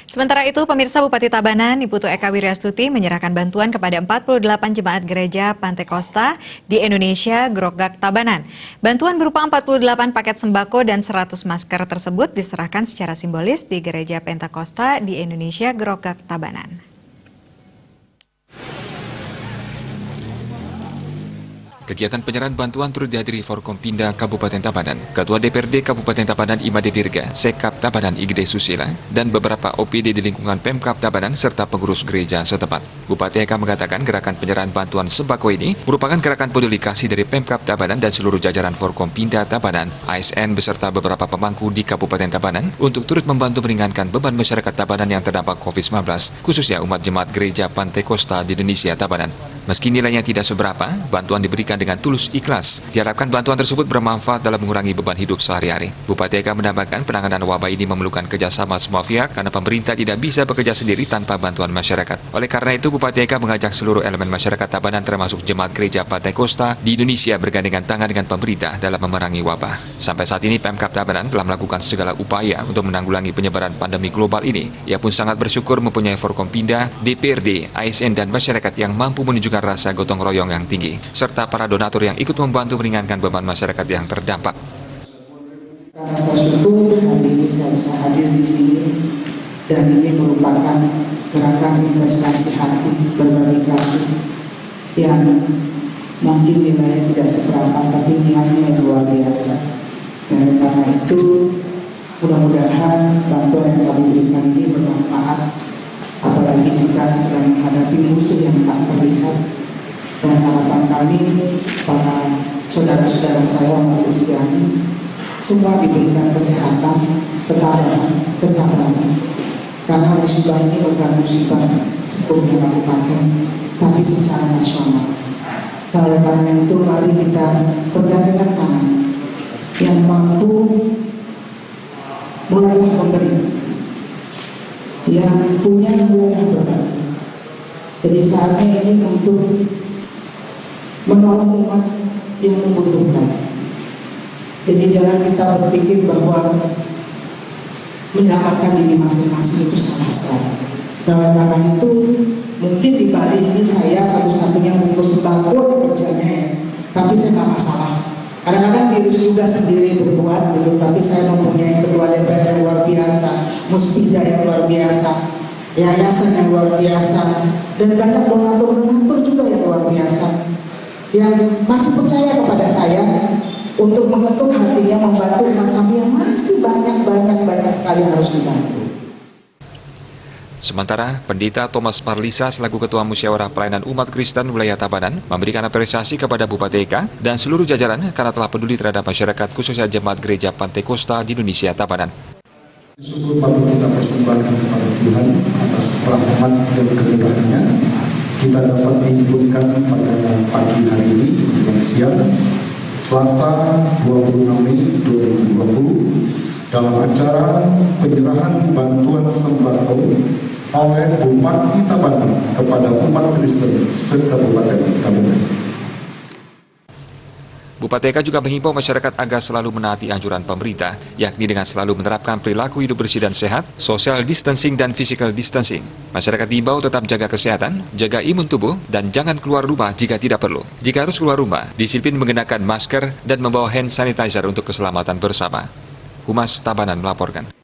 Sementara itu, pemirsa Bupati Tabanan, Ibu Eka Wiryastuti menyerahkan bantuan kepada 48 jemaat gereja Pantai Kosta di Indonesia Grogak Tabanan. Bantuan berupa 48 paket sembako dan 100 masker tersebut diserahkan secara simbolis di gereja Pentakosta di Indonesia Grogak Tabanan. Kegiatan penyerahan bantuan turut dihadiri Forkompinda Kabupaten Tabanan, Ketua DPRD Kabupaten Tabanan Imade Dirga, Sekap Tabanan Igede Susila, dan beberapa OPD di lingkungan Pemkab Tabanan serta pengurus gereja setempat. Bupati Eka mengatakan gerakan penyerahan bantuan sembako ini merupakan gerakan peduli kasih dari Pemkab Tabanan dan seluruh jajaran Forkompinda Tabanan, ASN beserta beberapa pemangku di Kabupaten Tabanan untuk turut membantu meringankan beban masyarakat Tabanan yang terdampak COVID-19, khususnya umat jemaat gereja Pantai Kosta di Indonesia Tabanan. Meski nilainya tidak seberapa, bantuan diberikan dengan tulus ikhlas. Diharapkan bantuan tersebut bermanfaat dalam mengurangi beban hidup sehari-hari. Bupati Eka menambahkan penanganan wabah ini memerlukan kerjasama semua pihak karena pemerintah tidak bisa bekerja sendiri tanpa bantuan masyarakat. Oleh karena itu, Bupati Eka mengajak seluruh elemen masyarakat Tabanan termasuk jemaat gereja Pantai Kosta di Indonesia bergandengan tangan dengan pemerintah dalam memerangi wabah. Sampai saat ini Pemkab Tabanan telah melakukan segala upaya untuk menanggulangi penyebaran pandemi global ini. Ia pun sangat bersyukur mempunyai Forkompinda, DPRD, ASN dan masyarakat yang mampu menunjukkan rasa gotong royong yang tinggi, serta para donatur yang ikut membantu meringankan beban masyarakat yang terdampak. Karena saya syukur hari ini saya bisa hadir di sini dan ini merupakan gerakan investasi hati berbagi kasih yang mungkin nilainya tidak seberapa tapi niatnya luar biasa. Dan karena itu mudah-mudahan bantuan yang kami berikan ini bermanfaat, apalagi kita sedang menghadapi musuh yang tak terlihat. Dan harapan kami para saudara-saudara saya umat Kristiani semua diberikan kesehatan, ketabahan, kesabaran. Karena musibah ini bukan musibah sepenuhnya kabupaten, tapi secara nasional. Oleh karena itu mari kita bergandengan tangan yang mampu mulailah memberi, yang punya mulailah berbagi. Jadi saatnya ini untuk menolong umat yang membutuhkan. Jadi jangan kita berpikir bahwa menyelamatkan diri masing-masing itu salah sekali. Karena itu mungkin di Bali ini saya satu-satunya bungkus sembako kerjanya ya, tapi saya nggak masalah. Kadang-kadang diri juga sendiri berbuat gitu, tapi saya mempunyai ketua DPR yang luar biasa, muspida yang luar biasa, yayasan yang luar biasa, dan banyak donatur-donatur juga yang luar biasa yang masih percaya kepada saya untuk mengetuk hatinya membantu umat kami yang masih banyak sekali harus dibantu. Sementara, Pendeta Thomas Marlisa selaku Ketua Musyawarah Pelayanan Umat Kristen Wilayah Tabanan memberikan apresiasi kepada Bupati Eka dan seluruh jajaran karena telah peduli terhadap masyarakat khususnya jemaat gereja Pantai Kosta di Indonesia Tabanan. Syukur patut kita persembahkan kepada Tuhan atas rahmat dan keberkahannya. Kita dapat dihiburkan pada pagi hari ini yang siang Selasa 26 Mei 2020 dalam acara penyerahan bantuan sembako oleh Bupati Tabanan kepada umat Kristen se-Kabupaten Tabanan. Bupati Eka juga menghimbau masyarakat agar selalu menaati anjuran pemerintah, yakni dengan selalu menerapkan perilaku hidup bersih dan sehat, social distancing dan physical distancing. Masyarakat diimbau tetap jaga kesehatan, jaga imun tubuh, dan jangan keluar rumah jika tidak perlu. Jika harus keluar rumah, disiplin mengenakan masker dan membawa hand sanitizer untuk keselamatan bersama. Humas Tabanan melaporkan.